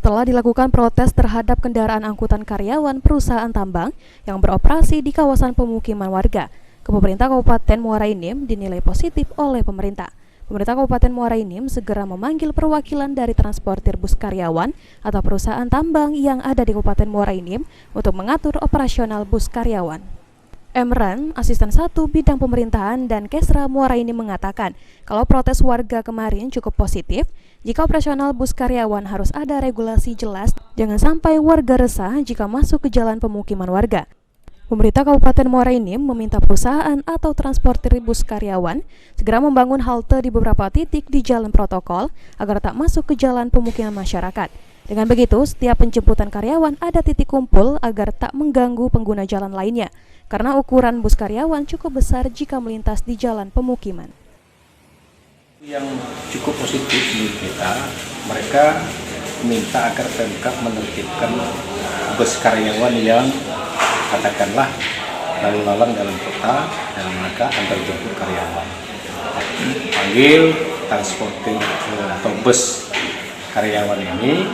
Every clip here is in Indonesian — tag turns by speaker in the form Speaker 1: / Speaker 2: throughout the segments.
Speaker 1: setelah dilakukan protes terhadap kendaraan angkutan karyawan perusahaan tambang yang beroperasi di kawasan pemukiman warga, pemerintah Kabupaten Muara Enim dinilai positif oleh pemerintah. Pemerintah Kabupaten Muara Enim segera memanggil perwakilan dari transportir bus karyawan atau perusahaan tambang yang ada di Kabupaten Muara Enim untuk mengatur operasional bus karyawan. Emran, Asisten 1 Bidang Pemerintahan dan Kesra Muara Enim mengatakan kalau protes warga kemarin cukup positif, jika operasional bus karyawan harus ada regulasi jelas, jangan sampai warga resah jika masuk ke jalan pemukiman warga. Pemerintah Kabupaten Muara Enim meminta perusahaan atau transportir bus karyawan segera membangun halte di beberapa titik di jalan protokol agar tak masuk ke jalan pemukiman masyarakat. Dengan begitu, setiap penjemputan karyawan ada titik kumpul agar tak mengganggu pengguna jalan lainnya, karena ukuran bus karyawan cukup besar jika melintas di jalan pemukiman.
Speaker 2: Yang cukup positif menurut kita, mereka minta agar Pemkab menertibkan bus karyawan yang katakanlah lalu lalang dalam kota dalam rangka antar jemput karyawan. Panggil transportir atau bus karyawan ini,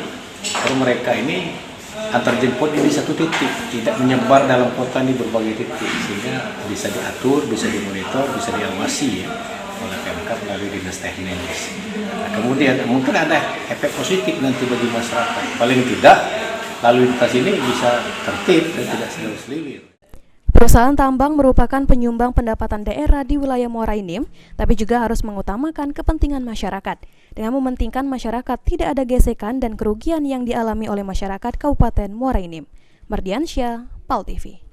Speaker 2: kalau mereka ini antar jemput di satu titik, tidak menyebar dalam kota di berbagai titik, sehingga bisa diatur, bisa dimonitor, bisa diawasi ya oleh Pemkab melalui dinas teknis. Nah, kemudian mungkin ada efek positif nanti bagi masyarakat. Paling tidak lalu lintas ini bisa tertib dan tidak selilir.
Speaker 1: Perusahaan tambang merupakan penyumbang pendapatan daerah di wilayah Muara Enim, tapi juga harus mengutamakan kepentingan masyarakat. Dengan mementingkan masyarakat tidak ada gesekan dan kerugian yang dialami oleh masyarakat Kabupaten Muara Enim. Mardiansyah, PAL TV.